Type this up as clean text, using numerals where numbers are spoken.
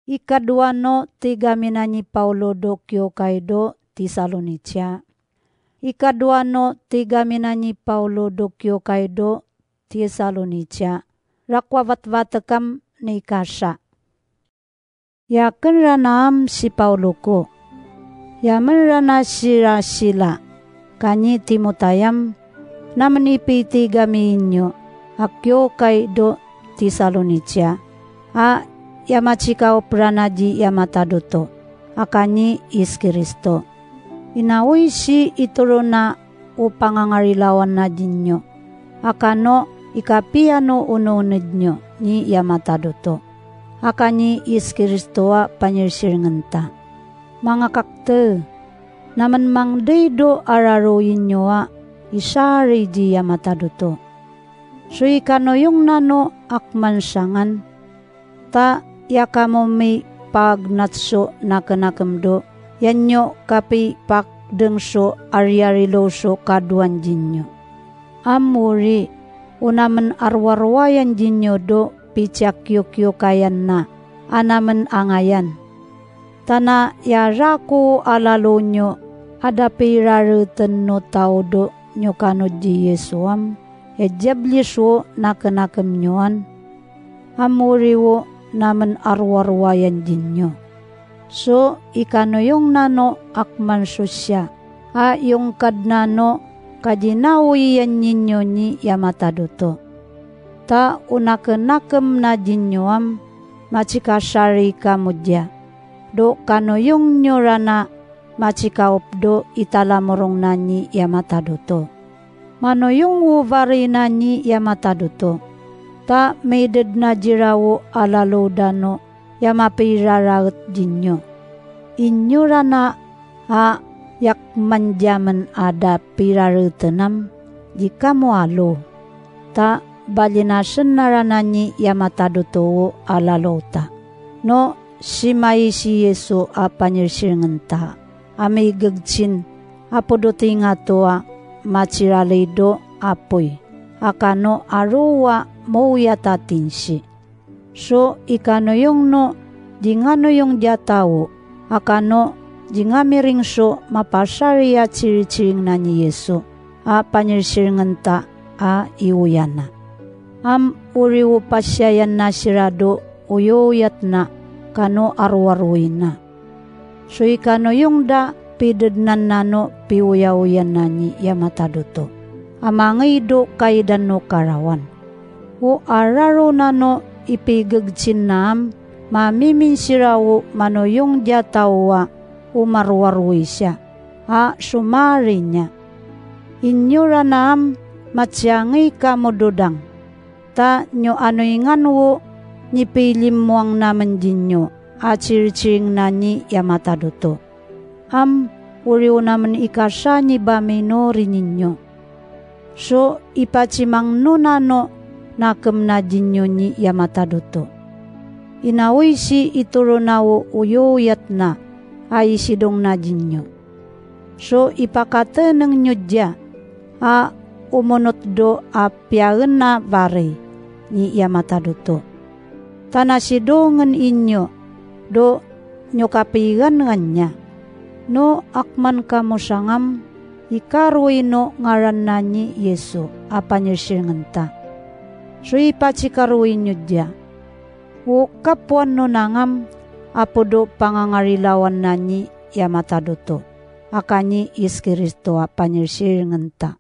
Ikadua no ti gamina ni Paulo do kyo kaydo Tesalonica. Ikadua no ti gamina ni Paulo do kyo kaydo Tesalonica. Rakwa vatvatakam ni kasha. Yaken ranam si Paulo ko. Yaman rana sila. Kanyi Timotayam namanipi ti gaminyo. Akyo kaydo Tesalonica. Yamachikaw pranaji yamatadoto. Akanyi Iskristo. Inawi si ituro na upangangarilawan na dinyo. Akano ikapiano ununid nyo ni yamatadoto. Akanyi Iskristo wa panyirsiringanta. Mga kakte, naman mang daydo araroyin nyo wa isari di yamatadoto. So ikano yung nano akmansangan. Ta yakamo may pagnatso nakanakemdo. Yanyo kapi pakdengso aryariloso kaduan jinyo. Amuri unamen arwarwayan jinyo do picakyokyo kayan na anamen angayan. Tana yaraku alalo nyo adapi raruten no tao do nyo kano di Yesuam. Ejabliswo nakanakem nyoan. Amuriwo naman arwarwayan jinyo. So, ikano yung nano akman susya. Yung kadnano kadinawiyan ninyo ni yamatadoto. Ta unakenakem na jinyoam machikasari kamudya. Do kano yung nyorana machikaop do italamorong na ni yamatadoto. Mano yung uvari na ni yamatadoto. Ta maided na jirawo alalo dano yamapiraraut jinyo. Inyurana yakmanjaman ada pirarutenam jika moalo. Ta balinasen narananyi yamatadoto alalota. No simai si Yesu apanyirsiringenta. Amay gagtsin apodote nga toa machiralido apoy. Akano aruwa mouyatatinsi. So ikano yung no jingano yung jatawo. Akano jingamiringso mapasariya ciri-ciring na ni Yesu. Panyirsiringenta iuyana. Uriwo pasyayan na sirado uyoyat na kano arwaruin na. So ikano yung da pidednan nano piuya-uyan na ni yamatadoto. Amangido kaidan no karawan. Araro nano ipigagtsin nam mamimin sirawo mano yung jatawa umarwarwi siya. Sumari niya. Inyura nam matsyangi kamododang. Ta nyo ano inganwo nipilim muang naman dinyo ciri-ciring na ni yamatadoto. Uriw naman ikasya ni bamino rininyo. So ipacimang nunano nakem na dinyo ni yamatadoto. Inawi si ituro nawo uyoyat na ay sidong na dinyo. So ipakateneng nyo dya umunot do apyagen na bare ni yamatadoto. Tanasidongen inyo do nyo kapigan nganya. No akman kamo sangam ikaruy no ngaran na ni Yesu apanyirsiringenta. So ipachikaruy nyo dya. Kapuan no nangam apodo pangangarilawan na ni yamatadoto. Akanyi Iskristo apanyirsiringenta.